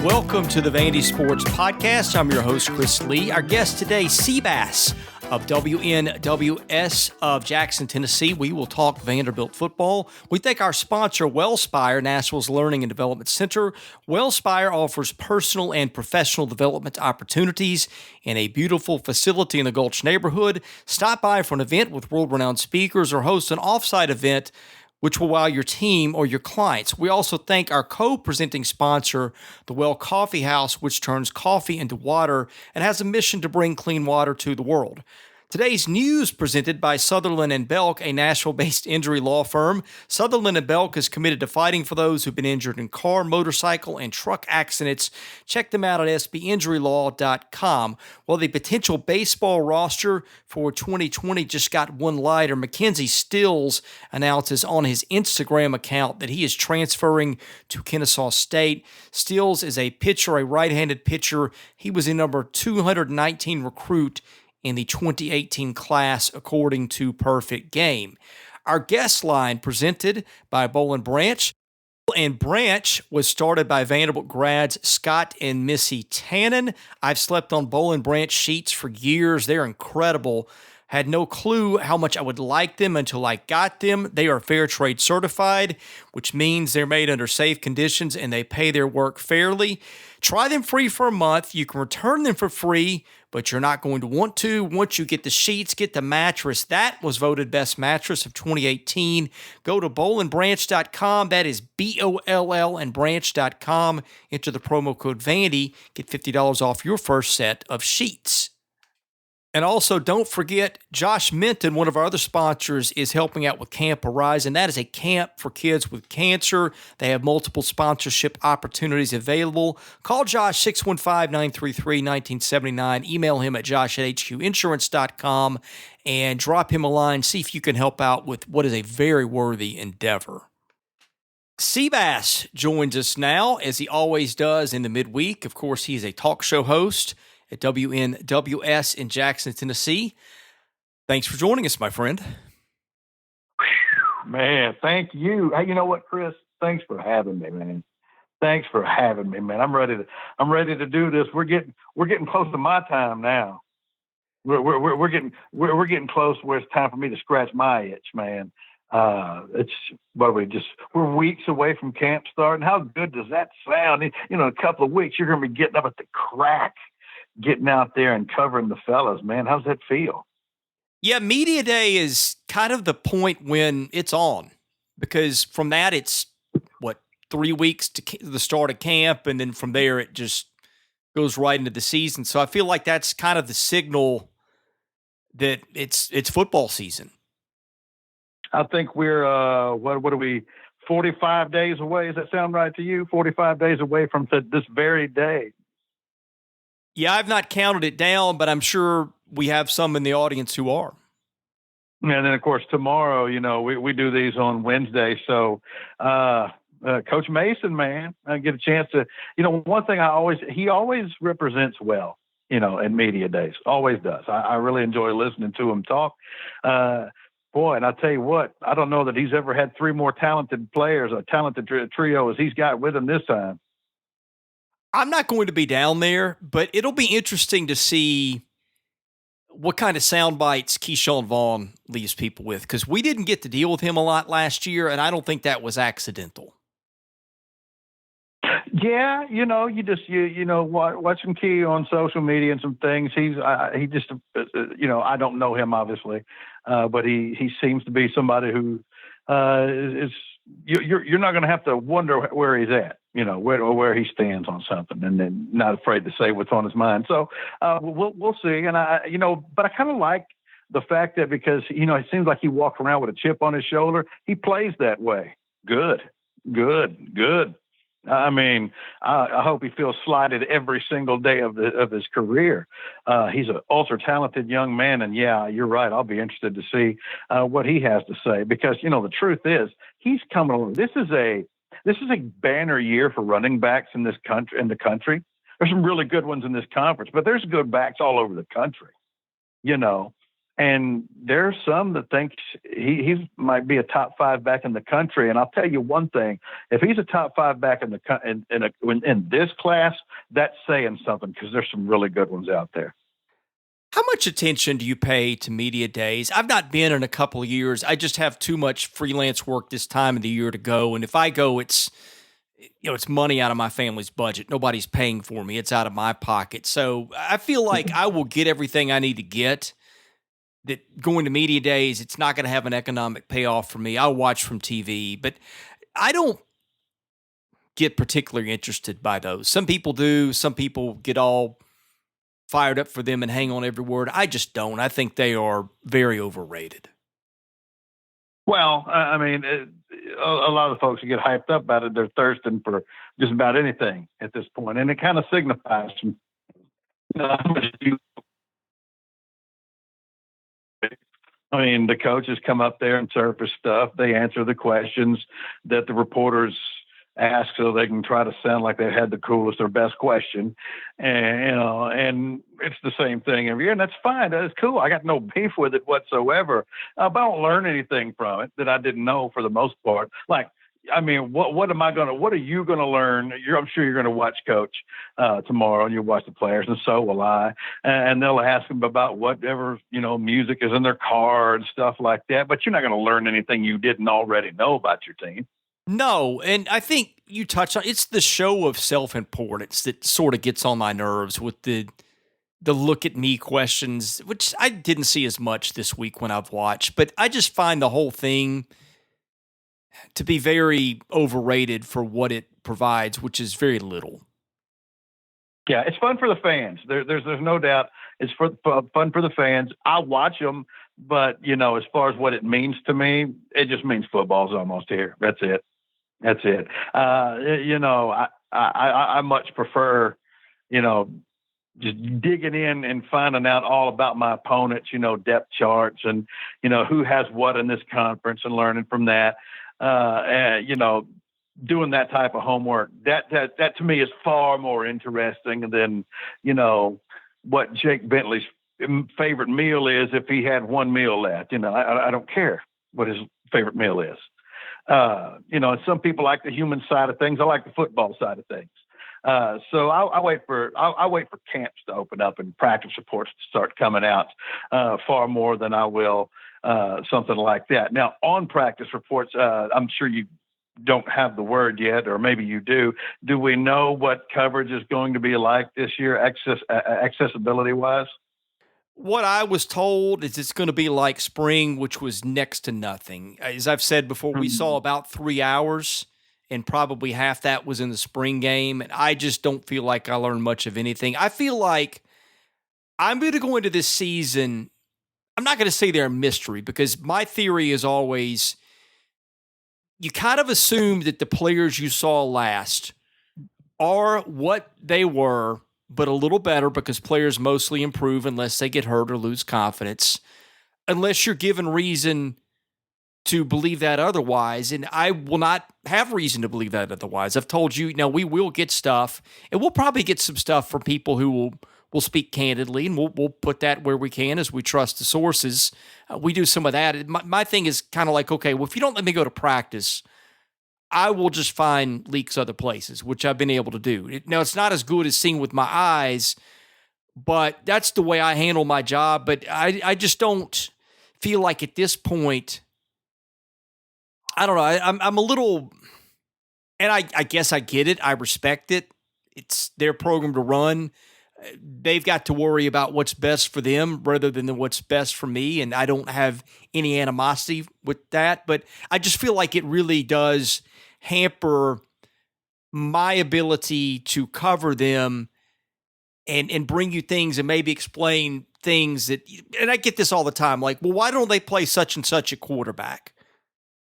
Welcome to the Vandy Sports Podcast. I'm your host, Chris Lee. Our guest today, Seabass of WNWS of Jackson, Tennessee. We will talk Vanderbilt football. We thank our sponsor, Wellspire, Nashville's Learning and Development Center. Wellspire offers personal and professional development opportunities in a beautiful facility in the Gulch neighborhood. Stop by for an event with world-renowned speakers or host an off-site event which will wow your team or your clients. We also thank our co-presenting sponsor, the Well Coffee House, which turns coffee into water and has a mission to bring clean water to the world. Today's news presented by Sutherland & Belk, a Nashville-based injury law firm. Sutherland & Belk is committed to fighting for those who've been injured in car, motorcycle, and truck accidents. Check them out at sbinjurylaw.com. Well, the potential baseball roster for 2020 just got one lighter. Mackenzie Stills announces on his Instagram account that he is transferring to Kennesaw State. Stills is a pitcher, a right-handed pitcher. He was a number 219 recruit in the 2018 class, according to Perfect Game. Our guest line presented by Boll & Branch. And Branch was started by Vanderbilt grads Scott and Missy Tannen. I've slept on Boll & Branch sheets for years. They're incredible. Had no clue how much I would like them until I got them. They are fair trade certified, which means they're made under safe conditions and they pay their work fairly. Try them free for a month. You can return them for free, but you're not going to want to. Once you get the sheets, get the mattress. That was voted best mattress of 2018. Go to bollandbranch.com. That is BOLL and branch.com. Enter the promo code Vandy. Get $50 off your first set of sheets. And also, don't forget, Josh Minton, one of our other sponsors, is helping out with Camp Horizon. That is a camp for kids with cancer. They have multiple sponsorship opportunities available. Call Josh, 615-933-1979. Email him at josh@hqinsurance.com and drop him a line. See if you can help out with what is a very worthy endeavor. Seabass joins us now, as he always does in the midweek. Of course, he is a talk show host at WNWS in Jackson, Tennessee. Thanks for joining us, my friend. Man, thank you. Hey, you know what, Chris? Thanks for having me, man. Thanks for having me, man. I'm ready to do this. We're getting close to my time now. We're getting close where it's time for me to scratch my itch, man. We're weeks away from camp starting. How good does that sound? You know, in a couple of weeks, you're going to be getting up at the crack, getting out there and covering the fellas, man. How's that feel? Yeah, media day is kind of the point when it's on, because from that it's 3 weeks to the start of camp, and then from there it just goes right into the season. So I feel like that's kind of the signal that it's football season. I think we're what are we, 45 days away? Does that sound right to you? 45 days away from this very day. Yeah, I've not counted it down, but I'm sure we have some in the audience who are. And then, of course, tomorrow, you know, we do these on Wednesday. So, Coach Mason, man, I get a chance to, you know, one thing he always represents well, you know, at media days. Always does. I really enjoy listening to him talk. Boy, and I'll tell you what, I don't know that he's ever had three more talented players, a talented trio as he's got with him this time. I'm not going to be down there, but it'll be interesting to see what kind of sound bites Keyshawn Vaughn leaves people with, because we didn't get to deal with him a lot last year, and I don't think that was accidental. Yeah, you know, you watch some Key on social media and some things. He just, you know, I don't know him obviously, but he seems to be somebody who is. You're not going to have to wonder where he's at, you know, where he stands on something, and then not afraid to say what's on his mind. So we'll see. And but I kind of like the fact that, because, you know, it seems like he walks around with a chip on his shoulder. He plays that way. Good. I mean, I hope he feels slighted every single day of his career. He's an ultra talented young man, and yeah, you're right. I'll be interested to see what he has to say, because, you know, the truth is he's coming along. This is a banner year for running backs in the country. There's some really good ones in this conference, but there's good backs all over the country, you know. And there's some that think he might be a top 5 back in the country. And I'll tell you one thing: if he's a top 5 back in in this class, that's saying something, because there's some really good ones out there. How much attention do you pay to media days? I've not been in a couple of years. I just have too much freelance work this time of the year to go, and if I go, it's money out of my family's budget. Nobody's paying for me. It's out of my pocket. So I feel like I will get everything I need to get. That going to media days, it's not going to have an economic payoff for me. I'll watch from TV, but I don't get particularly interested by those. Some people do. Some people get all fired up for them and hang on every word. I just don't. I think they are very overrated. Well, I mean, a lot of the folks who get hyped up about it, they're thirsting for just about anything at this point, and it kind of signifies, how much you. I mean, the coaches come up there and surface stuff. They answer the questions that the reporters ask, so they can try to sound like they had the coolest or best question. And, and it's the same thing every year, and that's fine. That's cool. I got no beef with it whatsoever. But I don't learn anything from it that I didn't know for the most part. Like, I mean, what are you going to learn? I'm sure you're going to watch Coach tomorrow, and you'll watch the players, and so will I. And they'll ask them about whatever, music is in their car and stuff like that. But you're not going to learn anything you didn't already know about your team. No, and I think you touched on it's the show of self-importance that sort of gets on my nerves with the look at me questions, which I didn't see as much this week when I've watched. But I just find the whole thing to be very overrated for what it provides, which is very little. Yeah, it's fun for the fans. There's no doubt it's fun for the fans. I watch them, but as far as what it means to me, it just means football's almost here. That's it. I much prefer, just digging in and finding out all about my opponents, depth charts and, who has what in this conference, and learning from that. Doing that type of homework, that to me is far more interesting than, what Jake Bentley's favorite meal is if he had one meal left. I don't care what his favorite meal is. Some people like the human side of things. I like the football side of things. So I wait for camps to open up and practice reports to start coming out far more than I will something like that. Now, on practice reports, I'm sure you don't have the word yet, or maybe you do. Do we know what coverage is going to be like this year, accessibility-wise? What I was told is it's going to be like spring, which was next to nothing. As I've said before, we saw about 3 hours, and probably half that was in the spring game, and I just don't feel like I learned much of anything. I feel like I'm going to go into this season, I'm not going to say they're a mystery, because my theory is always you kind of assume that the players you saw last are what they were, but a little better, because players mostly improve unless they get hurt or lose confidence, unless you're given reason to believe that otherwise. And I will not have reason to believe that otherwise. I've told you, we will get stuff, and we'll probably get some stuff from people who will speak candidly, and we'll put that where we can as we trust the sources. We do some of that. My thing is kind of like, okay, well, if you don't let me go to practice, I will just find leaks other places, which I've been able to do. Now, it's not as good as seeing with my eyes, but that's the way I handle my job. But I just don't feel like at this point, I don't know, I'm a little, and I guess I get it. I respect it. It's their program to run. They've got to worry about what's best for them rather than what's best for me, and I don't have any animosity with that. But I just feel like it really does hamper my ability to cover them and bring you things and maybe explain things that, and I get this all the time, like, well, why don't they play such and such a quarterback?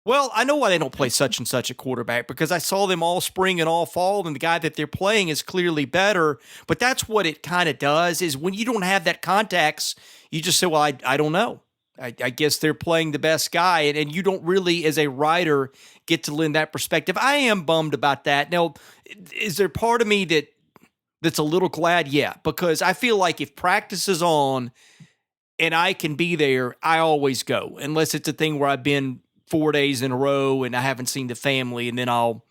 Well, I know why they don't play such and such a quarterback, because I saw them all spring and all fall, and the guy that they're playing is clearly better. But that's what it kind of does, is when you don't have that context, you just say, well, I don't know. I guess they're playing the best guy, and you don't really, as a writer, get to lend that perspective. I am bummed about that. Now, is there part of me that's a little glad? Yeah, because I feel like if practice is on and I can be there, I always go, unless it's a thing where I've been 4 days in a row and I haven't seen the family, and then I'll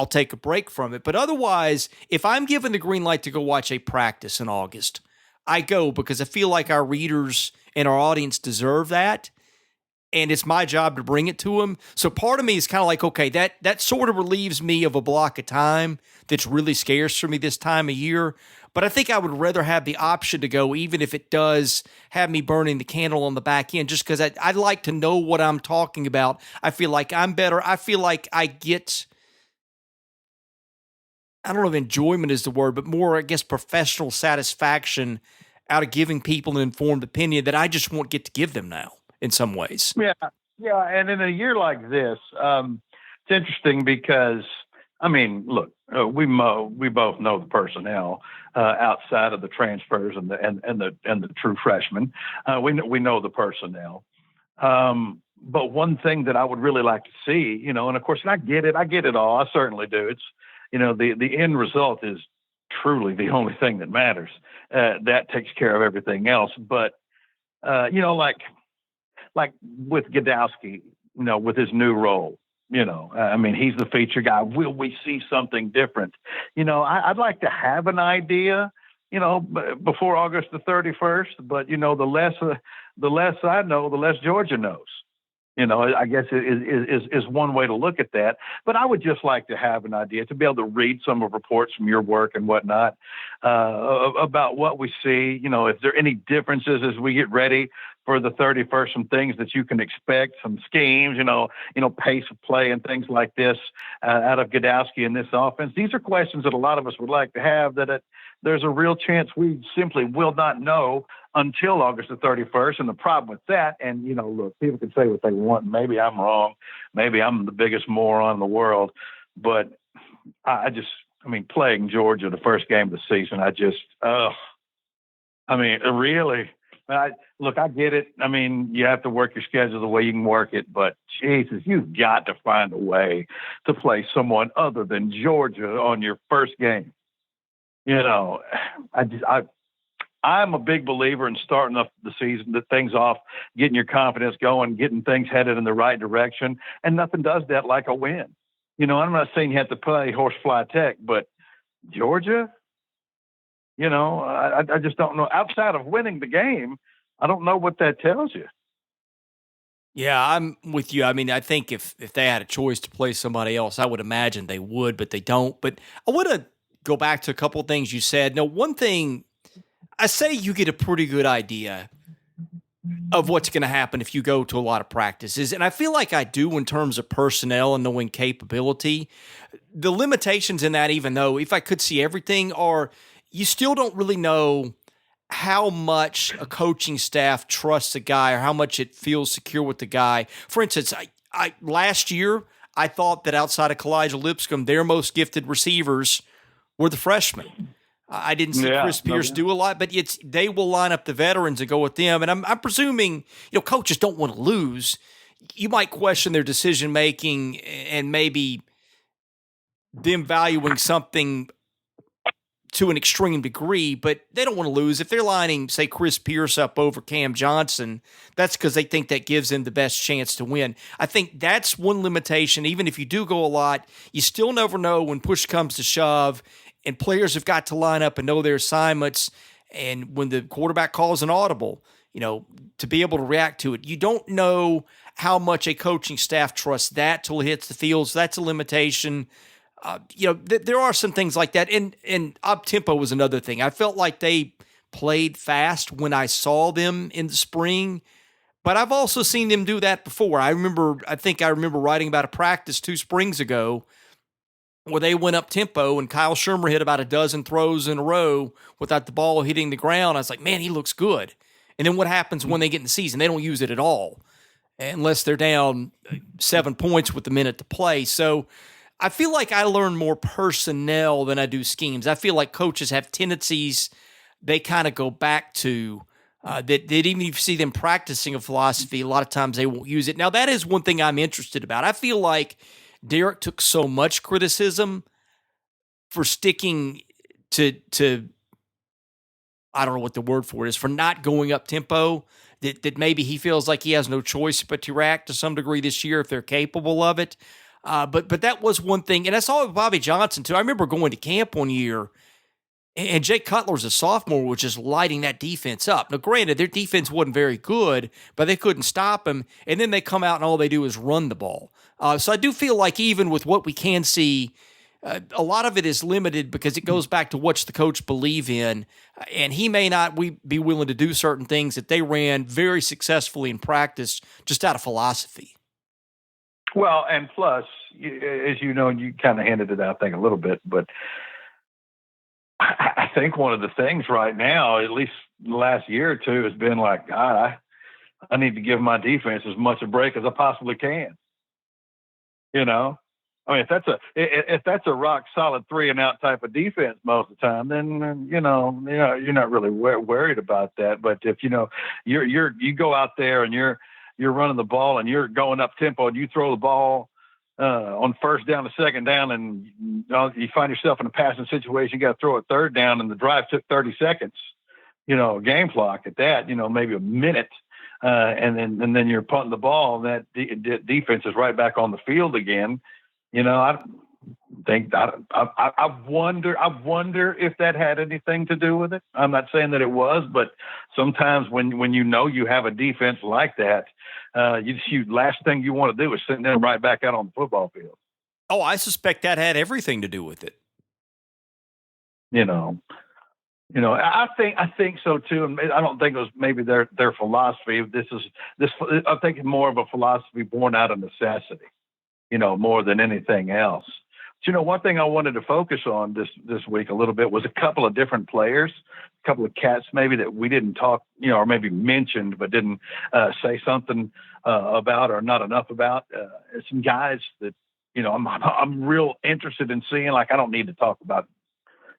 take a break from it. But otherwise, if I'm given the green light to go watch a practice in August, I go because I feel like our readers and our audience deserve that. And it's my job to bring it to them. So part of me is kind of like, okay, that sort of relieves me of a block of time that's really scarce for me this time of year. But I think I would rather have the option to go, even if it does have me burning the candle on the back end, just because I'd like to know what I'm talking about. I feel like I'm better. I feel like I get, I don't know if enjoyment is the word, but more, I guess, professional satisfaction out of giving people an informed opinion that I just won't get to give them now in some ways. Yeah, yeah, and in a year like this, it's interesting because I mean, look, we both know the personnel outside of the transfers and the true freshmen. We know the personnel. But one thing that I would really like to see, and of course, and I get it all. I certainly do. It's the end result is truly the only thing that matters. That takes care of everything else. But like with Godowski, with his new role, I mean, he's the feature guy. Will we see something different? I'd like to have an idea, before August the 31st, but the less I know, the less Georgia knows. I guess is one way to look at that. But I would just like to have an idea, to be able to read some of reports from your work and whatnot about what we see. If there are any differences as we get ready for the 31st, some things that you can expect, some schemes, pace of play and things like this out of Godowski in this offense. These are questions that a lot of us would like to have that there's a real chance we simply will not know until August the 31st. And the problem with that, and, look, people can say what they want. Maybe I'm wrong. Maybe I'm the biggest moron in the world. But playing Georgia the first game of the season, really, I get it. I mean, you have to work your schedule the way you can work it. But, Jesus, you've got to find a way to play someone other than Georgia on your first game. I'm a big believer in starting off the season, things off, getting your confidence going, getting things headed in the right direction. And nothing does that like a win. I'm not saying you have to play Horsefly Tech, but Georgia, I just don't know. Outside of winning the game, I don't know what that tells you. Yeah, I'm with you. I mean, I think if they had a choice to play somebody else, I would imagine they would, but they don't. But I want to go back to a couple of things you said. Now, one thing, I say you get a pretty good idea of what's going to happen if you go to a lot of practices. And I feel like I do in terms of personnel and knowing capability. The limitations in that, even though if I could see everything, are you still don't really know how much a coaching staff trusts a guy or how much it feels secure with the guy. For instance, I last year, I thought that outside of Kalijah Lipscomb, their most gifted receivers were the freshmen. I didn't see Chris Pierce do a lot, but they will line up the veterans and go with them. And I'm presuming, coaches don't want to lose. You might question their decision making and maybe them valuing something to an extreme degree, but they don't want to lose. If they're lining, say, Chris Pierce up over Cam Johnson, that's because they think that gives them the best chance to win. I think that's one limitation. Even if you do go a lot, you still never know when push comes to shove, and players have got to line up and know their assignments. And when the quarterback calls an audible, to be able to react to it, you don't know how much a coaching staff trusts that till it hits the field. So that's a limitation. There are some things like that. And up-tempo was another thing. I felt like they played fast when I saw them in the spring, but I've also seen them do that before. I think I remember writing about a practice 2 springs ago where they went up-tempo and Kyle Shermer hit about a dozen throws in a row without the ball hitting the ground. I was like, man, he looks good. And then what happens when they get in the season? They don't use it at all unless they're down 7 points with a minute to play. So I feel like I learn more personnel than I do schemes. I feel like coaches have tendencies they kind of go back to that even if you see them practicing a philosophy, a lot of times they won't use it. Now, that is one thing I'm interested about. I feel like Derek took so much criticism for sticking to I don't know what the word for it is, for not going up tempo, that maybe he feels like he has no choice but to react to some degree this year if they're capable of it. But that was one thing, and I saw it with Bobby Johnson too. I remember going to camp one year, and Jake Cutler's a sophomore, was just lighting that defense up. Now, granted, their defense wasn't very good, but they couldn't stop him. And then they come out and all they do is run the ball. So I do feel like even with what we can see, a lot of it is limited because it goes back to what's the coach believe in. And he may not be willing to do certain things that they ran very successfully in practice just out of philosophy. Well, and plus, as you know, you kind of hinted at that thing a little bit, but I think one of the things right now, at least the last year or two, has been like, God, I need to give my defense as much a break as I possibly can. You know, I mean, if that's a rock solid 3-and-out type of defense most of the time, then you're not really worried about that. But if you go out there and you're running the ball and you're going up tempo and you throw the ball on first down to second down, and you find yourself in a passing situation, you got to throw it third down, and the drive took 30 seconds, game clock at that, maybe a minute, and then you're punting the ball, and that defense is right back on the field again. I wonder if that had anything to do with it. I'm not saying that it was, but sometimes when you have a defense like that, last thing you want to do is send them right back out on the football field. Oh, I suspect that had everything to do with it. I think so too, and I don't think it was maybe their philosophy. I think it's more of a philosophy born out of necessity, more than anything else. But, one thing I wanted to focus on this week a little bit was a couple of different players, a couple of cats maybe that we didn't talk, or maybe mentioned but didn't say something about or not enough about. Some guys that I'm real interested in seeing. Like, I don't need to talk about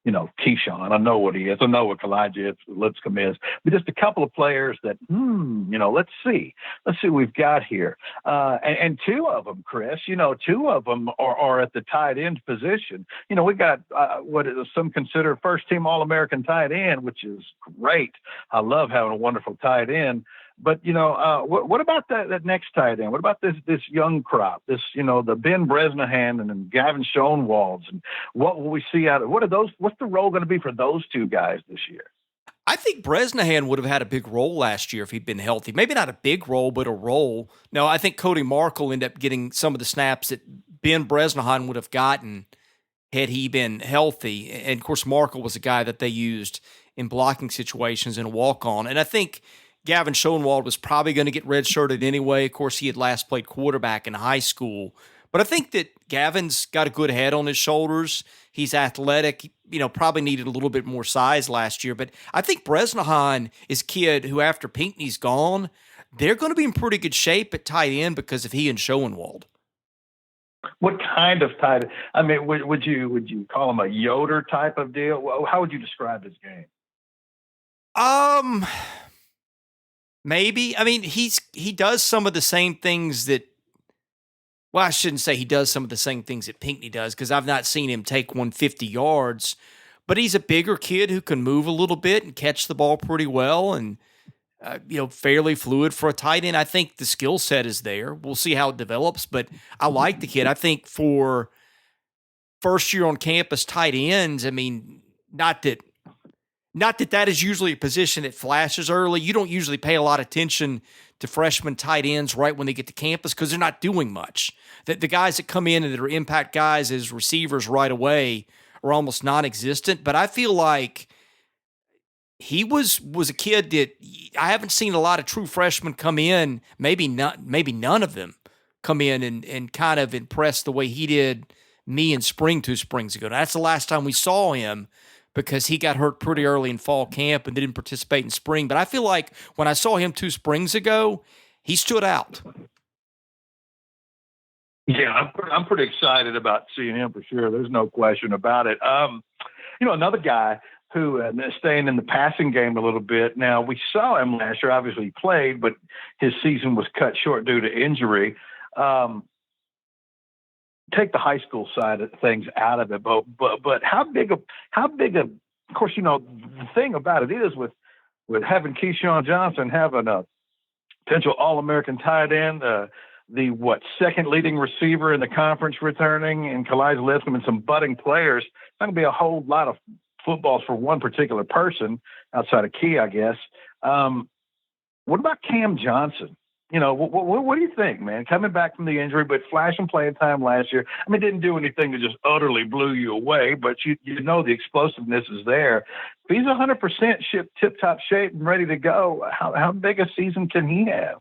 Keyshawn. I know what he is. I know what Elijah Lipscomb is. But just a couple of players that, let's see what we've got here. And two of them, Chris, two of them are at the tight end position. We got what some consider first team All-American tight end, which is great. I love having a wonderful tight end. But, what about that next tight end? What about this young crop, the Ben Bresnahan and then Gavin Schoenwalds? And what will we see out of what's the role going to be for those two guys this year? I think Bresnahan would have had a big role last year if he'd been healthy. Maybe not a big role, but a role. No, I think Cody Markle ended up getting some of the snaps that Ben Bresnahan would have gotten had he been healthy. And, of course, Markle was a guy that they used in blocking situations in a walk-on. And I think Gavin Schoenwald was probably going to get redshirted anyway. Of course, he had last played quarterback in high school. But I think that Gavin's got a good head on his shoulders. He's athletic, probably needed a little bit more size last year. But I think Bresnahan is a kid who, after Pinckney's gone, they're going to be in pretty good shape at tight end because of he and Schoenwald. What kind of tight end? I mean, would you call him a Yoder type of deal? How would you describe his game? Maybe. I mean, he does some of the same things that, well, I shouldn't say he does some of the same things that Pinckney does because I've not seen him take 150 yards, but he's a bigger kid who can move a little bit and catch the ball pretty well and, fairly fluid for a tight end. I think the skill set is there. We'll see how it develops, but I like the kid. I think for first year on campus tight ends, I mean, not that is usually a position that flashes early. You don't usually pay a lot of attention to freshman tight ends right when they get to campus because they're not doing much. The guys that come in and that are impact guys as receivers right away are almost non-existent. But I feel like he was a kid that I haven't seen a lot of true freshmen come in, maybe none of them come in and kind of impress the way he did me in spring 2 springs ago. Now, that's the last time we saw him, because he got hurt pretty early in fall camp and didn't participate in spring. But I feel like when I saw him 2 springs ago, he stood out. Yeah, I'm pretty excited about seeing him for sure. There's no question about it. Another guy who, staying in the passing game a little bit. Now, we saw him last year. Obviously, he played, but his season was cut short due to injury. Take the high school side of things out of it, but how big a of course, the thing about it is with having Keyshawn Johnson having a potential All-American tight end, the second leading receiver in the conference returning, and Kalai Lipscomb and some budding players. It's not going to be a whole lot of footballs for one particular person outside of Key, I guess. What about Cam Johnson? What do you think, man? Coming back from the injury, but flashing playing time last year. I mean, didn't do anything that just utterly blew you away, but the explosiveness is there. If he's 100% tip-top shape and ready to go, how big a season can he have?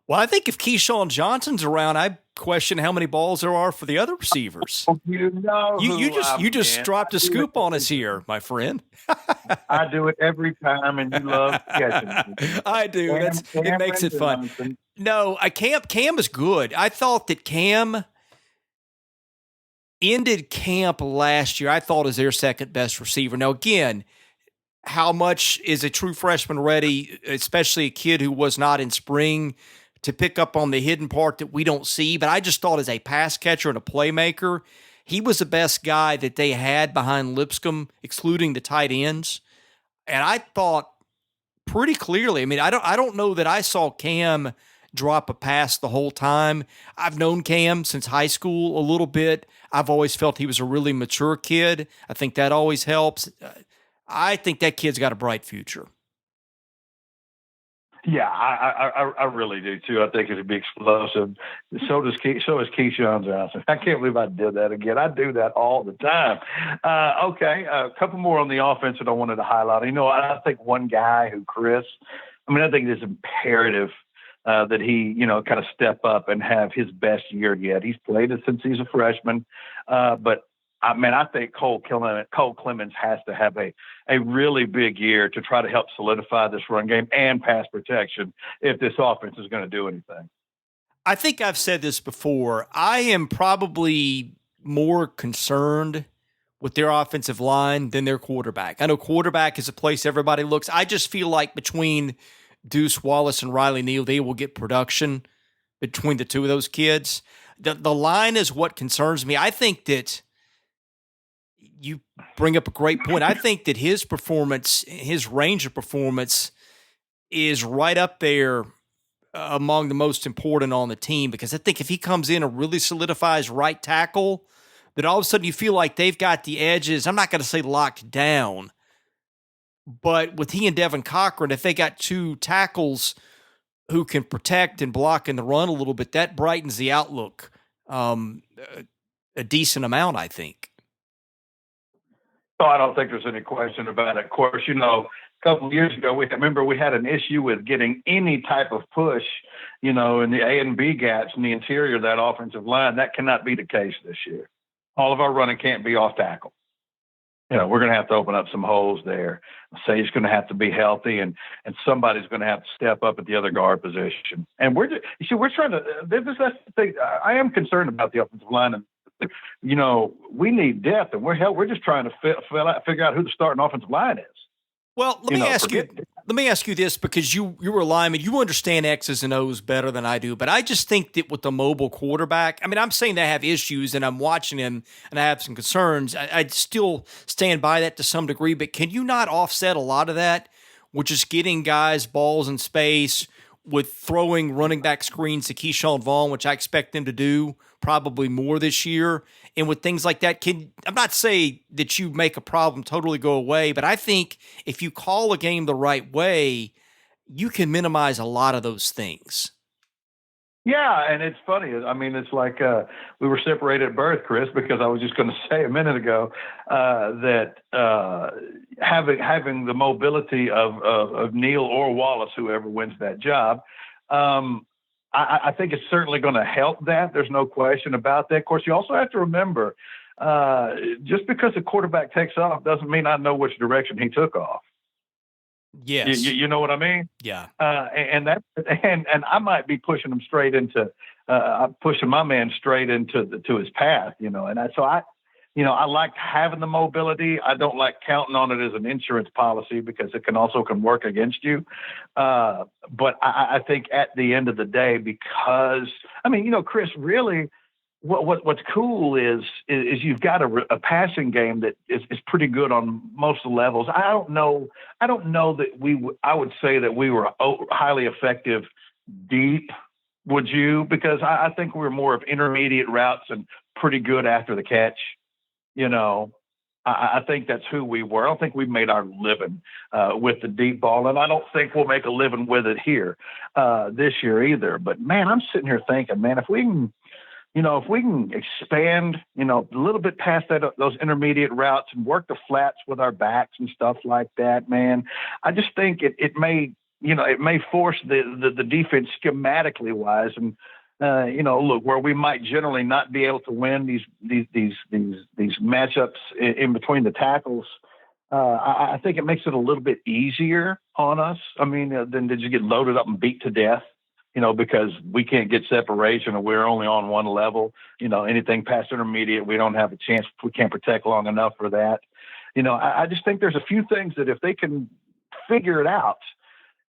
Well, I think if Keyshawn Johnson's around, I question how many balls there are for the other receivers. You just dropped a scoop on us here, my friend. I do it every time, and you love catching it. I do. It makes it fun. Johnson. No, Cam is good. I thought that Cam ended camp last year, I thought, as their second best receiver. Now, again, how much is a true freshman ready, especially a kid who was not in spring, to pick up on the hidden part that we don't see? But I just thought as a pass catcher and a playmaker, he was the best guy that they had behind Lipscomb, excluding the tight ends. And I thought pretty clearly, I mean, I don't know that I saw Cam drop a pass the whole time. I've known Cam since high school a little bit. I've always felt he was a really mature kid. I think that always helps. I think that kid's got a bright future. Yeah, I really do too. I think it'd be explosive. So is Keyshawn Johnson. I can't believe I did that again. I do that all the time. Okay, a couple more on the offense that I wanted to highlight. I think one guy who I think it is imperative that he, kind of step up and have his best year yet. He's played it since he's a freshman, but I think Cole Clemens has to have a really big year to try to help solidify this run game and pass protection if this offense is going to do anything. I think I've said this before. I am probably more concerned with their offensive line than their quarterback. I know quarterback is a place everybody looks. I just feel like between Deuce Wallace and Riley Neal, they will get production between the two of those kids. The line is what concerns me. I think that you bring up a great point. I think that his performance, his range of performance is right up there among the most important on the team, because I think if he comes in and really solidifies right tackle, that all of a sudden you feel like they've got the edges. I'm not going to say locked down, but with he and Devin Cochran, if they got two tackles who can protect and block in the run a little bit, that brightens the outlook a decent amount, I think. Oh, I don't think there's any question about it. Of course, a couple of years ago, we had an issue with getting any type of push, in the A and B gaps in the interior of that offensive line. That cannot be the case this year. All of our running can't be off tackle. We're going to have to open up some holes there. Sage's going to have to be healthy, and somebody's going to have to step up at the other guard position. And we're trying to. That's the thing. I am concerned about the offensive line, and we need depth, and we're just trying to figure out who the starting offensive line is. Well, let me ask you this, because you were a lineman, you understand X's and O's better than I do, but I just think that with the mobile quarterback, I mean, I'm saying they have issues, and I'm watching him, and I have some concerns. I'd still stand by that to some degree, but can you not offset a lot of that with just getting guys balls in space, with throwing running back screens to Keyshawn Vaughn, which I expect them to do probably more this year, and with things like that? I'm not saying that you make a problem totally go away, but I think if you call a game the right way, you can minimize a lot of those things. Yeah, and it's funny. I mean, it's like we were separated at birth, Chris, because I was just going to say a minute ago that having the mobility of Neal or Wallace, whoever wins that job, I think it's certainly going to help that. There's no question about that. Of course, you also have to remember, just because the quarterback takes off doesn't mean I know which direction he took off. Yes. You know what I mean? Yeah. And I might be pushing him straight into, pushing my man straight to his path, and I like having the mobility. I don't like counting on it as an insurance policy, because it can work against you. But I think at the end of the day, because Chris, really, what's cool is you've got a passing game that is pretty good on most of the levels. I don't know that I would say that we were highly effective deep. Would you? Because I think we were more of intermediate routes and pretty good after the catch. I think that's who we were. I don't think we made our living with the deep ball, and I don't think we'll make a living with it here this year either. But man, I'm sitting here thinking, man, if we can expand, a little bit past those intermediate routes and work the flats with our backs and stuff like that, man, I just think it may force the defense schematically wise, and look, where we might generally not be able to win these matchups in between the tackles. I think it makes it a little bit easier on us. I mean, than did you get loaded up and beat to death? Because we can't get separation or we're only on one level. Anything past intermediate, we don't have a chance. We can't protect long enough for that. I just think there's a few things that if they can figure it out,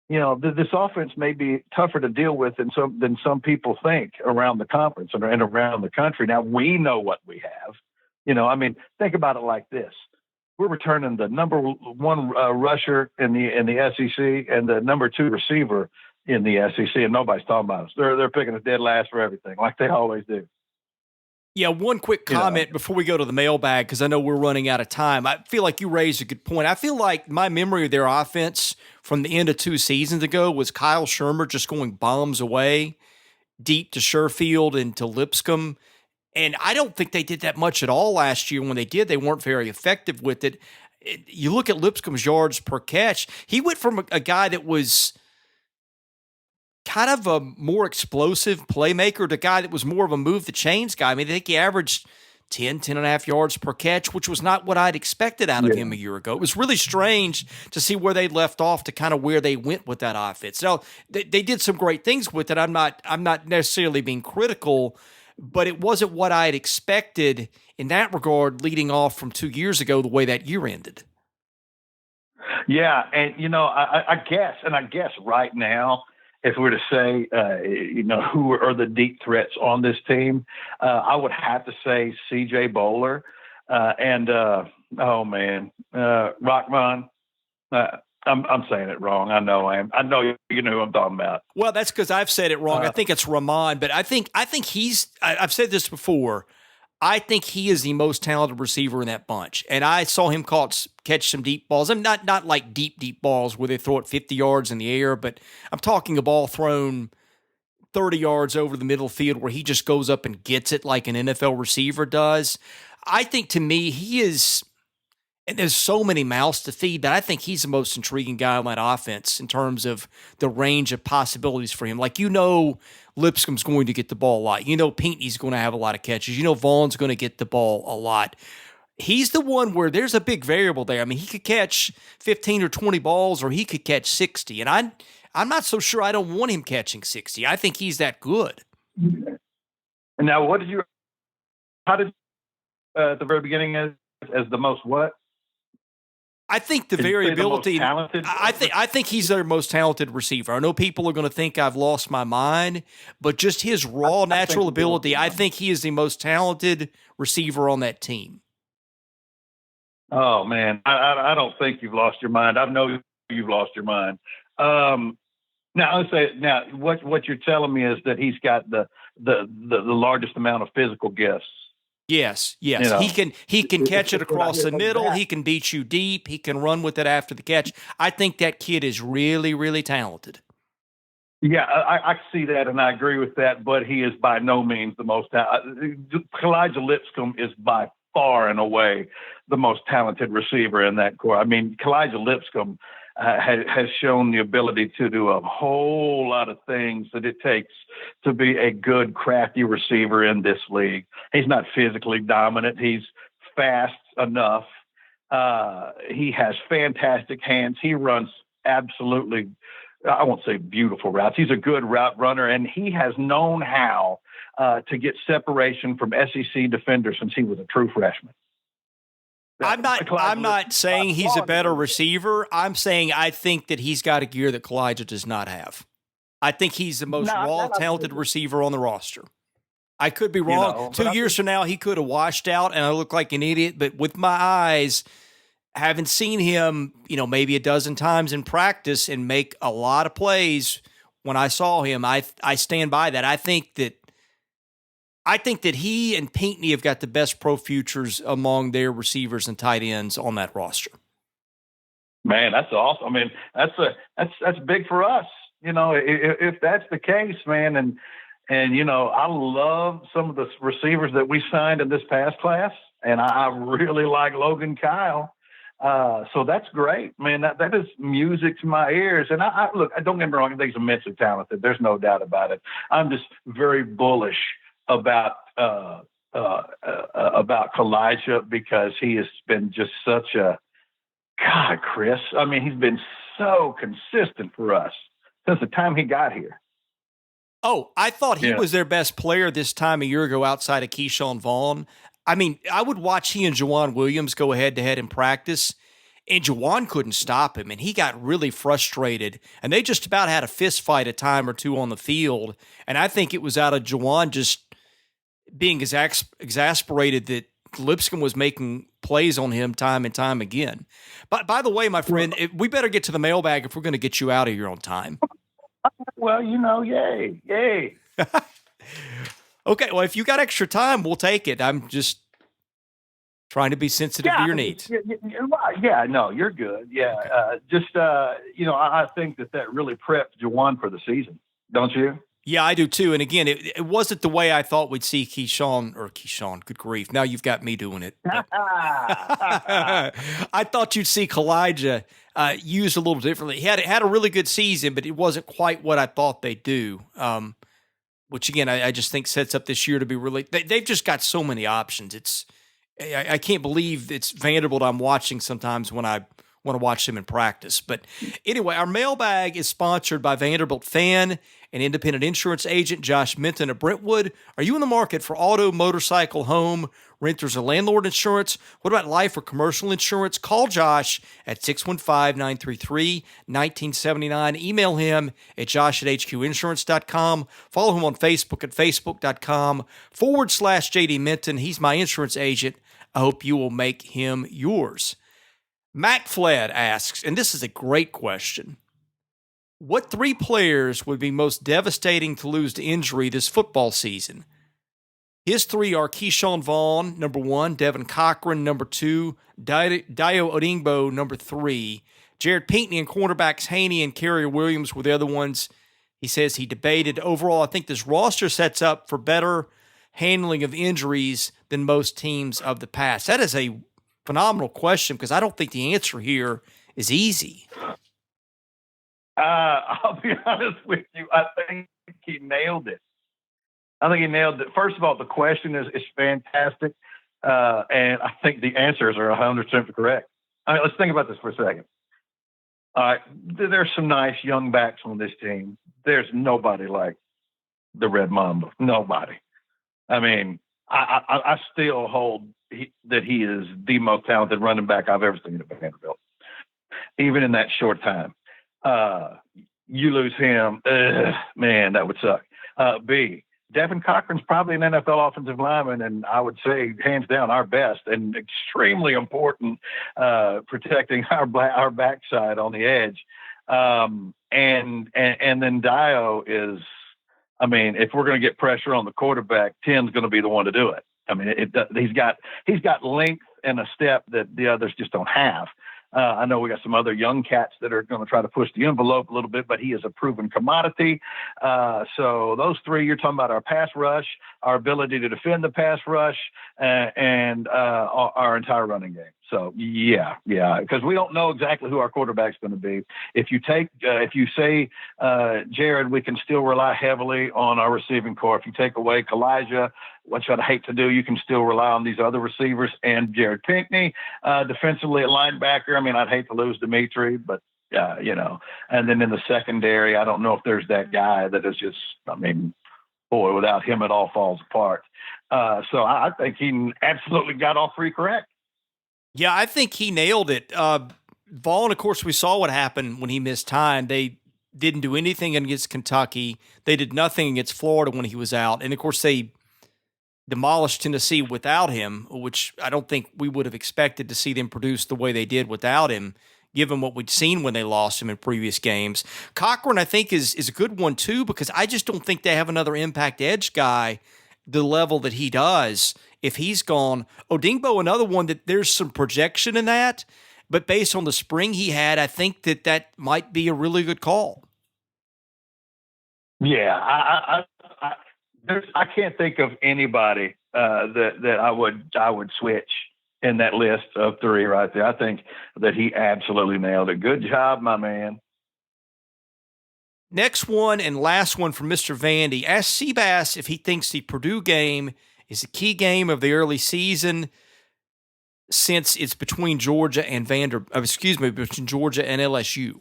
this offense may be tougher to deal with than some people think around the conference and around the country. Now, we know what we have. Think about it like this. We're returning the number one rusher in the SEC and the number 2 receiver in the SEC, and nobody's talking about us. They're picking us dead last for everything, like they always do. Yeah, one quick comment before we go to the mailbag, because I know we're running out of time. I feel like you raised a good point. I feel like my memory of their offense from the end of 2 seasons ago was Kyle Shermer just going bombs away deep to Sherfield and to Lipscomb. And I don't think they did that much at all last year. When they did, they weren't very effective with it. You look at Lipscomb's yards per catch. He went from a guy that was kind of a more explosive playmaker to a guy that was more of a move the chains guy. I mean, I think he averaged 10 and a half yards per catch, which was not what I'd expected out of him a year ago. It was really strange to see where they left off to kind of where they went with that offense. Now, they did some great things with it. I'm not necessarily being critical, but it wasn't what I had expected in that regard leading off from 2 years ago, the way that year ended. Yeah, and, I guess right now, if we were to say, who are the deep threats on this team, I would have to say C.J. Bowler and Rockman. I'm saying it wrong. I know I am. I know you know who I'm talking about. Well, that's because I've said it wrong. I think it's Rahman, but I think I've said this before. I think he is the most talented receiver in that bunch. And I saw him catch some deep balls. I'm not like deep balls where they throw it 50 yards in the air, but I'm talking a ball thrown 30 yards over the middle field where he just goes up and gets it like an NFL receiver does. I think to me, he is, and there's so many mouths to feed that I think he's the most intriguing guy on that offense in terms of the range of possibilities for him. Like, Lipscomb's going to get the ball a lot. Pinckney's going to have a lot of catches. Vaughn's going to get the ball a lot. He's the one where there's a big variable there. I mean, he could catch 15 or 20 balls, or he could catch 60. And I'm not so sure I don't want him catching 60. I think he's that good. And now, how did at the very beginning as the most what? I think the variability. I think he's their most talented receiver. I know people are going to think I've lost my mind, but just his raw natural ability, I think he is the most talented receiver on that team. Oh man, I don't think you've lost your mind. I know you've lost your mind. Now what you're telling me is that he's got the largest amount of physical gifts. Yes. He can catch it across the middle. He can beat you deep. He can run with it after the catch. I think that kid is really, really talented. Yeah, I see that, and I agree with that. But he is by no means the most talented. Elijah Lipscomb is by far and away the most talented receiver in that core. I mean, Elijah Lipscomb has shown the ability to do a whole lot of things that it takes to be a good, crafty receiver in this league. He's not physically dominant. He's fast enough. He has fantastic hands. He runs absolutely, I won't say beautiful routes. He's a good route runner, and he has known how to get separation from SEC defenders since he was a true freshman. I'm not saying he's a better receiver. I'm saying I think that he's got a gear that Kalijah does not have. I think he's the most talented receiver on the roster. I could be wrong. 2 years from now, he could have washed out and I look like an idiot. But with my eyes, having seen him, maybe a dozen times in practice and make a lot of plays when I saw him, I stand by that. I think that he and Pinckney have got the best pro futures among their receivers and tight ends on that roster. Man, that's awesome. I mean, that's big for us. If that's the case, man, and I love some of the receivers that we signed in this past class, and I really like Logan Kyle. So that's great, man. That is music to my ears. And I look, don't get me wrong, I think he's immensely talented. There's no doubt about it. I'm just very bullish about Kalijah because he has been just such a God, Chris. I mean, he's been so consistent for us since the time he got here. Oh, I thought he was their best player this time a year ago outside of Keyshawn Vaughn. I mean, I would watch he and Juwan Williams go head-to-head in practice, and Juwan couldn't stop him, and he got really frustrated, and they just about had a fist fight a time or two on the field, and I think it was out of Juwan just being exasperated that Lipscomb was making plays on him time and time again. But by the way, my friend, we better get to the mailbag if we're going to get you out of here on time. Well, yay. Okay, well, if you got extra time, we'll take it. I'm just trying to be sensitive to your needs. Yeah, no, you're good. Yeah, okay. I think that really prepped Juwan for the season, don't you? Yeah, I do too. And again, it wasn't the way I thought we'd see Keyshawn, good grief. Now you've got me doing it. I thought you'd see Kalijah used a little differently. He had a really good season, but it wasn't quite what I thought they'd do. Which again, I just think sets up this year to be really, they've just got so many options. I can't believe it's Vanderbilt I'm watching sometimes when I want to watch them in practice. But anyway, our mailbag is sponsored by Vanderbilt Fan and independent insurance agent Josh Minton of Brentwood. Are you in the market for auto, motorcycle, home, renters, or landlord insurance? What about life or commercial insurance? Call Josh at 615-933-1979. Email him at josh@hqinsurance.com. Follow him on Facebook at facebook.com/JD Minton. He's my insurance agent. I hope you will make him yours. Mac Fled asks, and this is a great question, what three players would be most devastating to lose to injury this football season? His three are Keyshawn Vaughn, number 1, Devin Cochran, number 2, Dio Odingbo, number 3. Jared Pinckney and cornerbacks Haney and Carrier Williams were the other ones he says he debated. Overall, I think this roster sets up for better handling of injuries than most teams of the past. That is a phenomenal question because I don't think the answer here is easy. I'll be honest with you. I think he nailed it. First of all, the question is fantastic. And I think the answers are 100% correct. I mean, let's think about this for a second. All right. There's some nice young backs on this team. There's nobody like the Red Mamba. Nobody. I mean, I still hold that he is the most talented running back I've ever seen at Vanderbilt, even in that short time. You lose him, man, that would suck. B, Devin Cochran's probably an NFL offensive lineman, and I would say hands down our best and extremely important protecting our backside on the edge. And then Dio is, I mean, if we're going to get pressure on the quarterback, Tim's going to be the one to do it. I mean, he's got length and a step that the others just don't have. I know we got some other young cats that are going to try to push the envelope a little bit, but he is a proven commodity. So those three, you're talking about our pass rush, our ability to defend the pass rush, and our entire running game. So yeah, because we don't know exactly who our quarterback's going to be. If you say Jared, we can still rely heavily on our receiving core. If you take away Kalijah, which I'd hate to do, you can still rely on these other receivers and Jared Pinckney defensively at linebacker. I mean, I'd hate to lose Dimitri, but and then in the secondary, I don't know if there's that guy that is just, I mean, boy, without him, it all falls apart. So I think he absolutely got all three correct. Yeah, I think he nailed it. Vaughn, of course, we saw what happened when he missed time. They didn't do anything against Kentucky. They did nothing against Florida when he was out. And, of course, they demolished Tennessee without him, which I don't think we would have expected to see them produce the way they did without him, given what we'd seen when they lost him in previous games. Cochran, I think, is a good one, too, because I just don't think they have another impact edge guy the level that he does if he's gone. Odingbo, another one that there's some projection in that, but based on the spring he had, I think that might be a really good call. Yeah, I can't think of anybody that I would switch in that list of three right there. I think that he absolutely nailed it. Good job, my man. Next one and last one from Mr. Vandy. Ask Seabass if he thinks the Purdue game is a key game of the early season since it's between Georgia and between Georgia and LSU.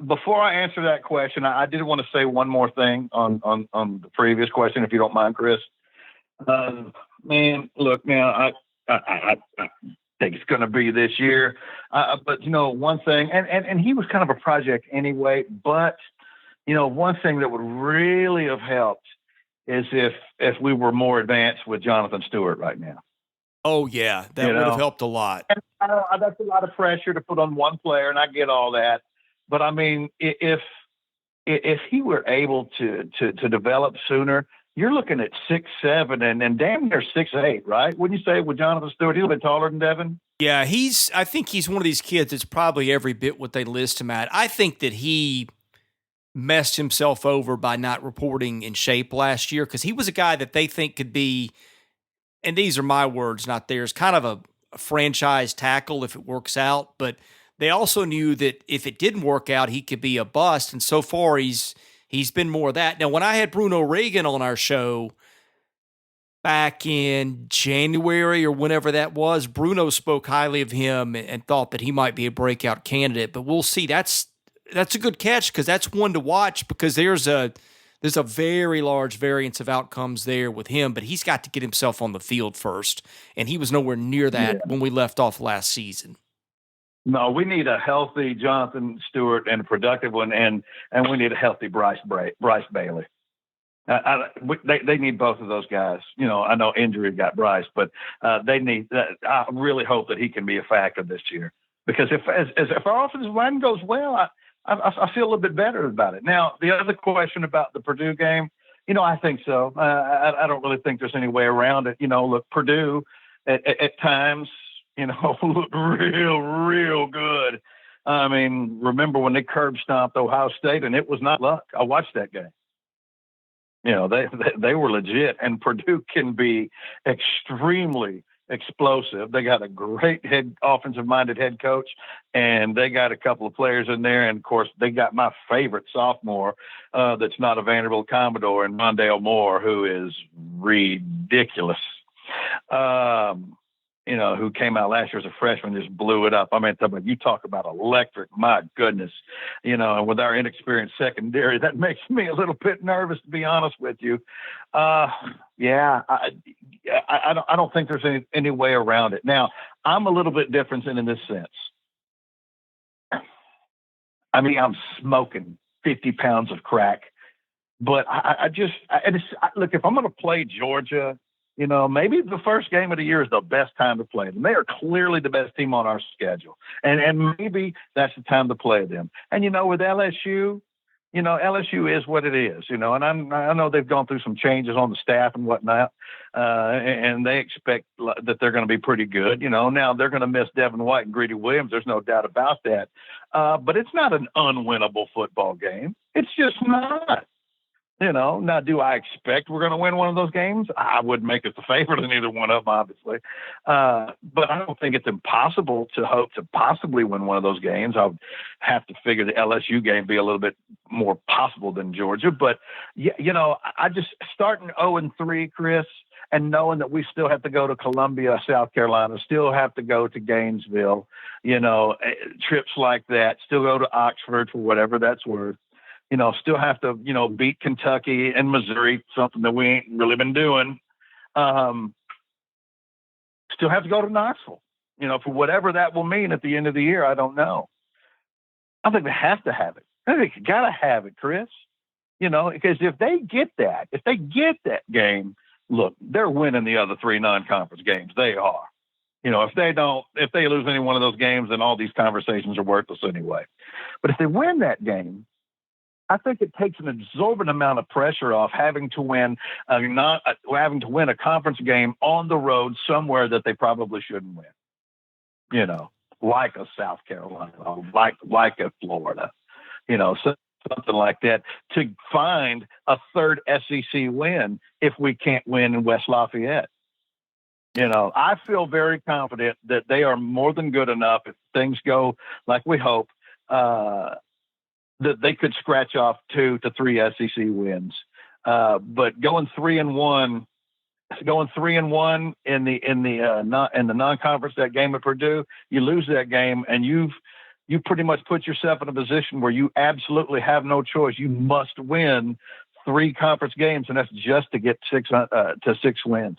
Before I answer that question, I did want to say one more thing on the previous question, if you don't mind, Chris. Man, look, now I think it's going to be this year, but one thing, and he was kind of a project anyway. But one thing that would really have helped is if we were more advanced with Jonathan Stewart right now. Oh yeah, that would have helped a lot. And that's a lot of pressure to put on one player, and I get all that. But I mean, if he were able to develop sooner, you're looking at 6'7" and damn near 6'8", right? Wouldn't you say with Jonathan Stewart? He's a little bit taller than Devin. Yeah, I think he's one of these kids that's probably every bit what they list him at. I think that he messed himself over by not reporting in shape last year because he was a guy that they think could be, and these are my words, not theirs, kind of a franchise tackle if it works out, but they also knew that if it didn't work out, he could be a bust, and so far he's been more of that. Now, when I had Bruno Reagan on our show back in January or whenever that was, Bruno spoke highly of him and thought that he might be a breakout candidate. But we'll see. That's a good catch because that's one to watch because there's a very large variance of outcomes there with him, but he's got to get himself on the field first, and he was nowhere near that when we left off last season. No, we need a healthy Jonathan Stewart and a productive one, and we need a healthy Bryce Bailey. They need both of those guys. I know injury got Bryce, but they need. I really hope that he can be a factor this year because if our offensive line goes well, I feel a little bit better about it. Now, the other question about the Purdue game, I think so. I don't really think there's any way around it. Look, Purdue at times. Looked real good. I mean, remember when they curb stomped Ohio State, and it was not luck. I watched that game. They were legit, and Purdue can be extremely explosive. They got a great offensive-minded head coach, and they got a couple of players in there, and of course, they got my favorite sophomore that's not a Vanderbilt Commodore, and Mondale Moore, who is ridiculous. Who came out last year as a freshman, just blew it up. I mean, you talk about electric, my goodness. And with our inexperienced secondary, that makes me a little bit nervous, to be honest with you. I don't think there's any way around it. Now, I'm a little bit different in this sense. I mean, I'm smoking 50 pounds of crack, but look, if I'm going to play Georgia, maybe the first game of the year is the best time to play them. They are clearly the best team on our schedule. And maybe that's the time to play them. And, with LSU, LSU is what it is, and I know they've gone through some changes on the staff and whatnot, and they expect that they're going to be pretty good. Now they're going to miss Devin White and Greedy Williams. There's no doubt about that. But it's not an unwinnable football game. It's just not. Now, do I expect we're going to win one of those games? I wouldn't make us the favorite in either one of them, obviously. But I don't think it's impossible to hope to possibly win one of those games. I would have to figure the LSU game be a little bit more possible than Georgia. But, I just starting 0-3, Chris, and knowing that we still have to go to Columbia, South Carolina, still have to go to Gainesville, trips like that, still go to Oxford for whatever that's worth. Still have to, beat Kentucky and Missouri, something that we ain't really been doing. Still have to go to Knoxville, for whatever that will mean at the end of the year. I don't know. I think they have to have it. I think you got to have it, Chris. Because if they get that game, look, they're winning the other 3 non-conference games. They are. If they lose any one of those games, then all these conversations are worthless anyway. But if they win that game, I think it takes an exorbitant amount of pressure off having to win a conference game on the road somewhere that they probably shouldn't win. Like a South Carolina, like a Florida, something like that, to find a third SEC win if we can't win in West Lafayette. I feel very confident that they are more than good enough if things go like we hope, that they could scratch off 2 to 3 SEC wins. But going 3-1 in the non-conference, that game at Purdue, you lose that game and you pretty much put yourself in a position where you absolutely have no choice. You must win 3 conference games, and that's just to get 6 wins.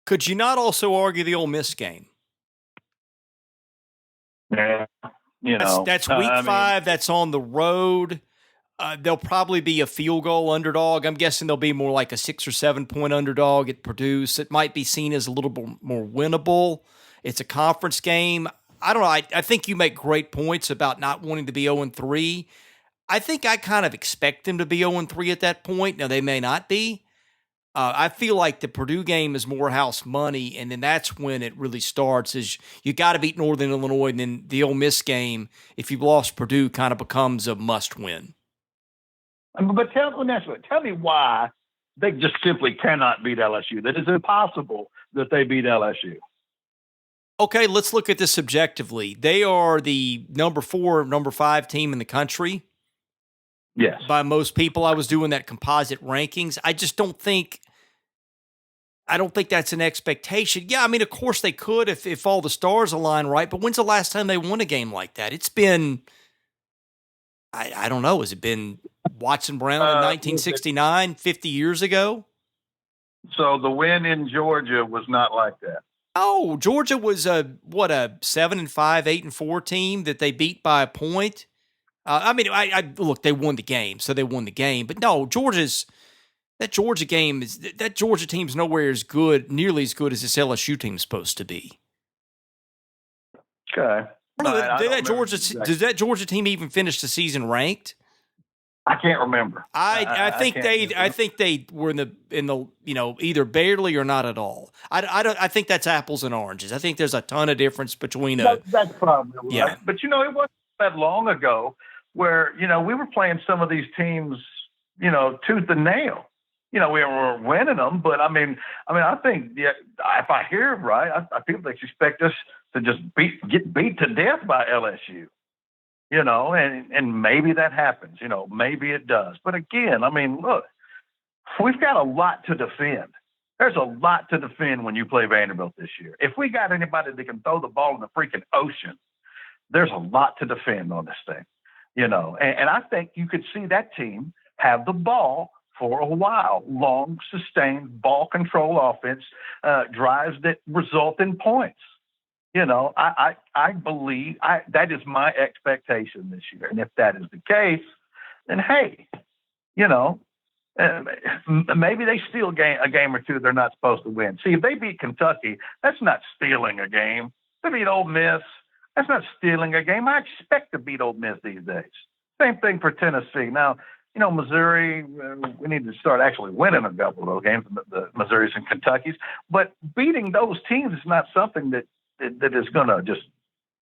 Could you not also argue the Ole Miss game? Yeah, that's week 5. That's on the road. They'll probably be a field goal underdog. I'm guessing they'll be more like a 6 or 7 point underdog at Purdue. So it might be seen as a little bit more winnable. It's a conference game. I don't know. I think you make great points about not wanting to be 0-3. I think I kind of expect them to be 0-3 at that point. Now, they may not be. I feel like the Purdue game is more house money, and then that's when it really starts. Is you got to beat Northern Illinois, and then the Ole Miss game, if you've lost Purdue, kind of becomes a must-win. But tell me why they just simply cannot beat LSU. That it's impossible that they beat LSU. Okay, let's look at this objectively. They are the number 4, number 5 team in the country. Yes. By most people. I was doing that composite rankings. I just don't think that's an expectation. Yeah, I mean, of course they could if all the stars align right, but when's the last time they won a game like that? It's been, I don't know, has it been Watson Brown in 1969, 50 years ago? So the win in Georgia was not like that. Oh, Georgia was a 7-5, 8-4 team that they beat by a point. I look, they won the game, so they won the game. But no, that Georgia team's nowhere nearly as good as this LSU team's supposed to be. Okay. Does that Georgia team even finish the season ranked? I can't remember. I think they were in the either barely or not at all. I think that's apples and oranges. I think there's a ton of difference between that's probably right. Yeah. But it wasn't that long ago where we were playing some of these teams tooth and nail. We were winning them, but I think if I hear it right, I feel they expect us to just get beat to death by LSU. And maybe that happens, maybe it does. But again, look, we've got a lot to defend. There's a lot to defend when you play Vanderbilt this year. If we got anybody that can throw the ball in the freaking ocean, there's a lot to defend on this thing, and I think you could see that team have the ball for a while, long, sustained ball control offense, drives that result in points. I believe that is my expectation this year. And if that is the case, then hey, maybe they steal a game or two they're not supposed to win. See, if they beat Kentucky, that's not stealing a game. They beat Ole Miss, that's not stealing a game. I expect to beat Ole Miss these days. Same thing for Tennessee. Now, Missouri, we need to start actually winning a couple of those games, the Missouris and Kentuckys. But beating those teams is not something that is going to just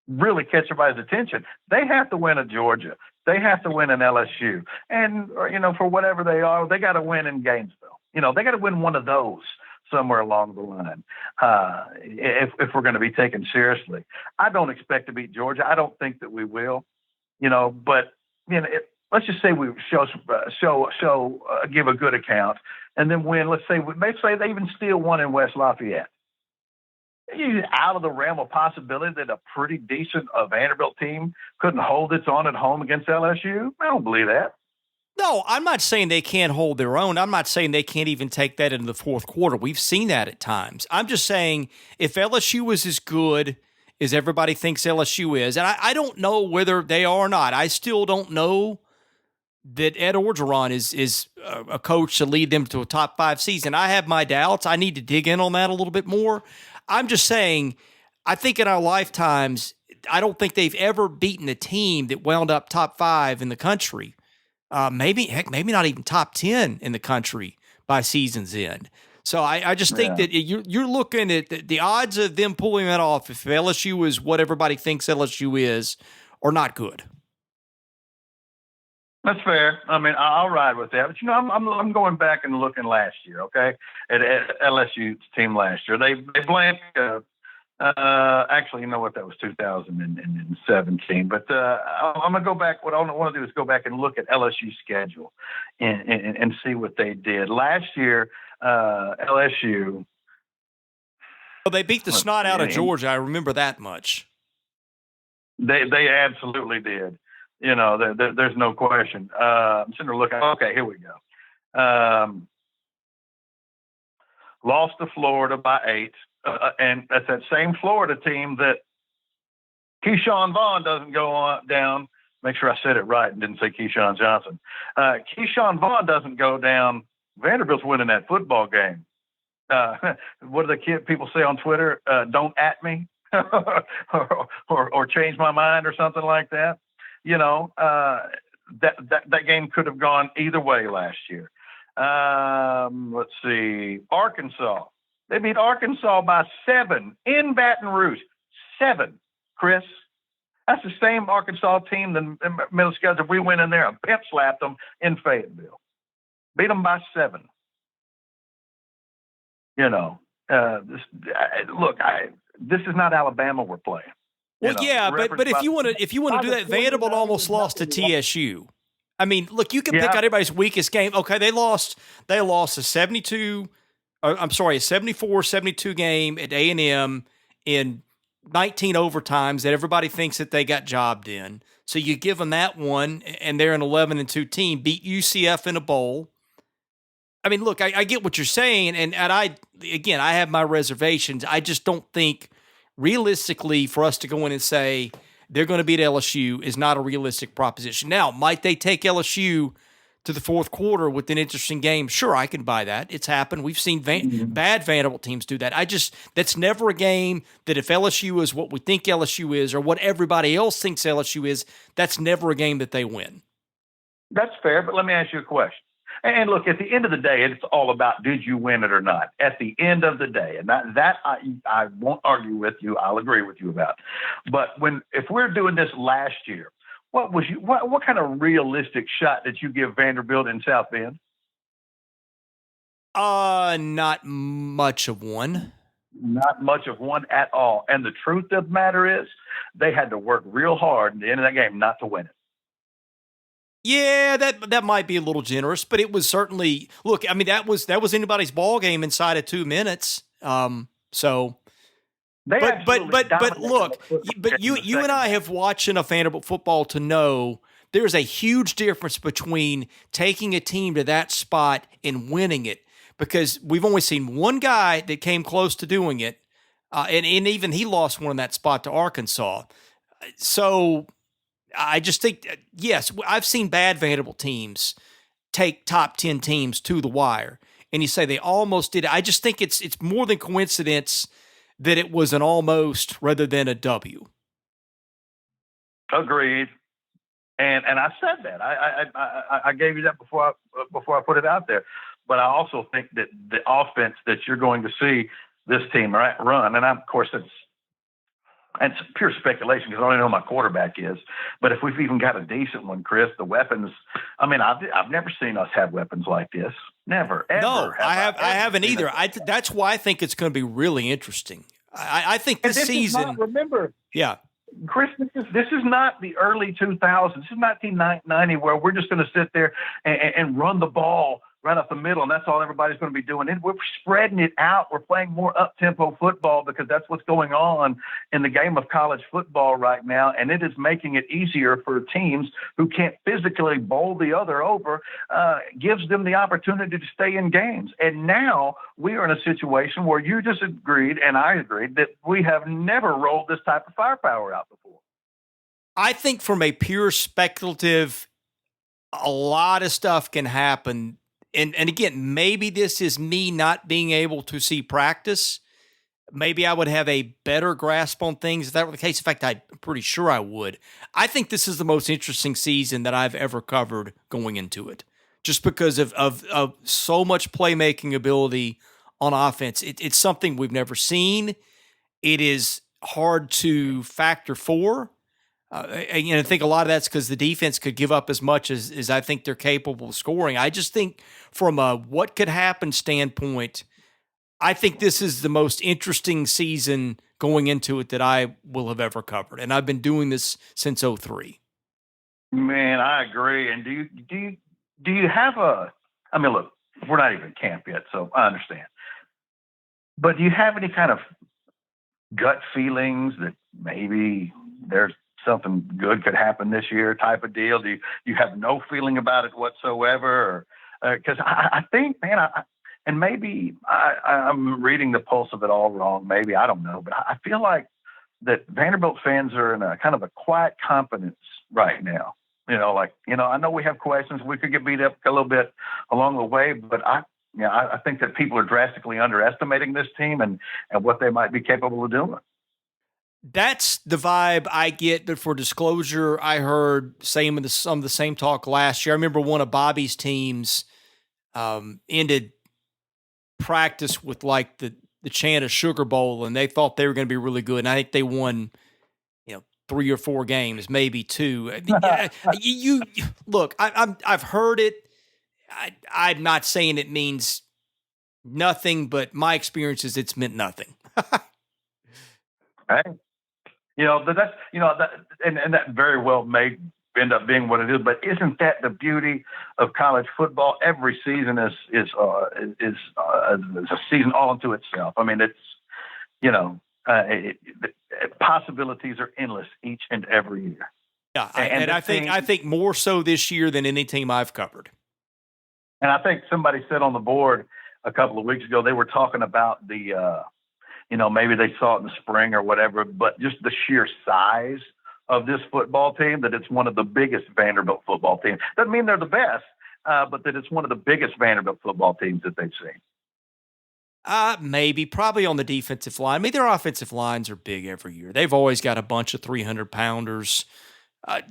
really catch everybody's attention. They have to win at Georgia. They have to win in LSU. And, for whatever they are, they got to win in Gainesville. They got to win one of those somewhere along the line if we're going to be taken seriously. I don't expect to beat Georgia. I don't think that we will, but, let's just say we give a good account and then win. Let's say they even steal one in West Lafayette. Out of the realm of possibility that a pretty decent Vanderbilt team couldn't hold its own at home against LSU? I don't believe that. No, I'm not saying they can't hold their own. I'm not saying they can't even take that into the fourth quarter. We've seen that at times. I'm just saying if LSU is as good as everybody thinks LSU is, and I don't know whether they are or not. I still don't know that Ed Orgeron is a coach to lead them to a top 5 season. I have my doubts. I need to dig in on that a little bit more. I'm just saying, I think in our lifetimes, I don't think they've ever beaten a team that wound up top 5 in the country. Maybe not even top 10 in the country by season's end. So I just think that you're looking at the odds of them pulling that off if LSU is what everybody thinks LSU is, are not good. That's fair. I mean, I'll ride with that. But I'm going back and looking last year. Okay, at LSU's team last year, they blanked. Actually, you know what? That was 2017. But I'm gonna go back. What I want to do is go back and look at LSU's schedule and see what they did last year. LSU. Well, they beat the snot out of Georgia. I remember that much. They absolutely did. There's no question. I'm sitting there looking. Okay, here we go. Lost to Florida by 8, and that's that same Florida team that Keyshawn Vaughn doesn't go down. Make sure I said it right and didn't say Keyshawn Johnson. Keyshawn Vaughn doesn't go down. Vanderbilt's winning that football game. What do the people say on Twitter? Don't at me or change my mind or something like that. That game could have gone either way last year. Let's see. Arkansas. They beat Arkansas by 7 in Baton Rouge. 7, Chris. That's the same Arkansas team that middle schedule. We went in there and pimp slapped them in Fayetteville. Beat them by 7. This is not Alabama we're playing. Well, yeah, but if you want to do that, Vanderbilt almost lost to TSU. I mean, look, you can pick out everybody's weakest game. Okay, they lost a 74-72 game at A&M in 19 overtimes that everybody thinks that they got jobbed in. So you give them that one, and they're an 11-2 team, beat UCF in a bowl. I mean, look, I get what you're saying, and I have my reservations. I just don't think realistically for us to go in and say they're going to beat LSU is not a realistic proposition. Now, might they take LSU to the fourth quarter with an interesting game? Sure, I can buy that. It's happened. We've seen bad Vanderbilt teams do that. That's never a game that if LSU is what we think LSU is or what everybody else thinks LSU is, that's never a game that they win. That's fair, but let me ask you a question. And look, at the end of the day, it's all about did you win it or not. At the end of the day, and that I won't argue with you. I'll agree with you about. But if we're doing this last year, what kind of realistic shot did you give Vanderbilt in South Bend? Not much of one. Not much of one at all. And the truth of the matter is, they had to work real hard at the end of that game not to win it. Yeah, that might be a little generous, but it was certainly look. I mean, that was anybody's ball game inside of 2 minutes. So, but look, but you and I have watched enough Vanderbilt football to know there's a huge difference between taking a team to that spot and winning it, because we've only seen one guy that came close to doing it, and even he lost one in that spot to Arkansas. So. I just think, yes, I've seen bad Vanderbilt teams take top 10 teams to the wire, and you say they almost did. I just think it's more than coincidence that it was an almost rather than a W. Agreed, and I said that I gave you that before I put it out there, but I also think that the offense that you're going to see this team run, and of course it's pure speculation because I don't know who my quarterback is. But if we've even got a decent one, Chris, the weapons. I mean, I've never seen us have weapons like this. Never. Ever. No, I haven't either. That's why I think it's going to be really interesting. I think this season. Remember, yeah, Chris, this is not the early 2000s. This is 1990 where we're just going to sit there and run the ball right up the middle, and that's all everybody's going to be doing. And we're spreading it out. We're playing more up-tempo football because that's what's going on in the game of college football right now, and it is making it easier for teams who can't physically bowl the other over, gives them the opportunity to stay in games. And now we are in a situation where you just agreed, and I agreed, that we have never rolled this type of firepower out before. I think from a pure speculative A lot of stuff can happen. And again, maybe this is me not being able to see practice. Maybe I would have a better grasp on things if that were the case. In fact, I'm pretty sure I would. I think this is the most interesting season that I've ever covered going into it, just because of so much playmaking ability on offense. It's something we've never seen. It is hard to factor for. I think a lot of that's because the defense could give up as much as I think they're capable of scoring. I just think from a what could happen standpoint, I think this is the most interesting season going into it that I will have ever covered. And I've been doing this since '03. Man, I agree. And do you have I mean, look, we're not even in camp yet, so I understand. But do you have any kind of gut feelings that maybe there's something good could happen this year type of deal? Do you have no feeling about it whatsoever? Because I think, man, and maybe I'm reading the pulse of it all wrong. Maybe, I don't know. But I feel like that Vanderbilt fans are in a kind of a quiet confidence right now. I know we have questions. We could get beat up a little bit along the way, but I think that people are drastically underestimating this team and what they might be capable of doing. That's the vibe I get, but for disclosure, I heard some of the same talk last year. I remember one of Bobby's teams ended practice with like the chant of Sugar Bowl, and they thought they were going to be really good. And I think they won, 3 or 4 games, maybe 2. I mean, you look, I've heard it. I'm not saying it means nothing, but my experience is it's meant nothing. Right. But that's, and that very well may end up being what it is. But isn't that the beauty of college football? Every season is a season all unto itself. I mean, it's, possibilities are endless each and every year. Yeah. I think more so this year than any team I've covered. And I think somebody said on the board a couple of weeks ago, they were talking about the, maybe they saw it in the spring or whatever, but just the sheer size of this football team, that it's one of the biggest Vanderbilt football teams. Doesn't mean they're the best, but that it's one of the biggest Vanderbilt football teams that they've seen. Probably on the defensive line. I mean, their offensive lines are big every year. They've always got a bunch of 300-pounders.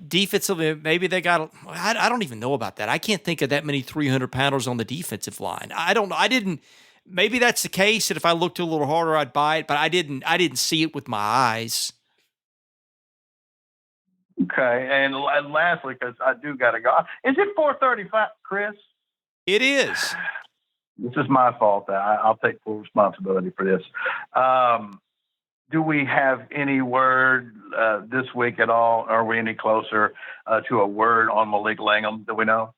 Defensively, maybe they got, I don't even know about that. I can't think of that many 300-pounders on the defensive line. Maybe that's the case, that if I looked a little harder, I'd buy it, but I didn't see it with my eyes. Okay, and lastly, because I do got to go, is it 4:35, Chris? It is. This is my fault. I'll take full responsibility for this. Do we have any word this week at all? Are we any closer to a word on Malik Langham? Do we know?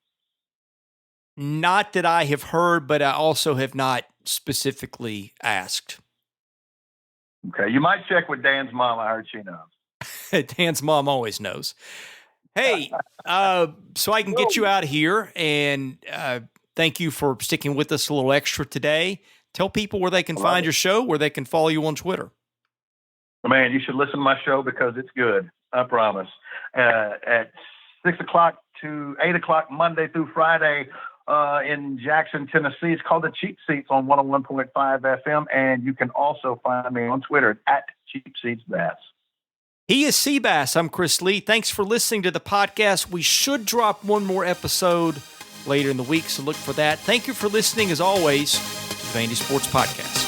Not that I have heard, but I also have not specifically asked. Okay, you might check with Dan's mom. I heard she knows. Dan's mom always knows. Hey, so I can get you out of here, and thank you for sticking with us a little extra today. Tell people where they can find your show, where they can follow you on Twitter. Man, you should listen to my show because it's good. I promise. At 6 o'clock to 8 o'clock, Monday through Friday, in Jackson, Tennessee. It's called The Cheap Seats on 101.5 FM. And you can also find me on Twitter at Cheap Seats Bass. He is Seabass. I'm Chris Lee. Thanks for listening to the podcast. We should drop one more episode later in the week, so look for that. Thank you for listening, as always, to the Vandy Sports Podcast.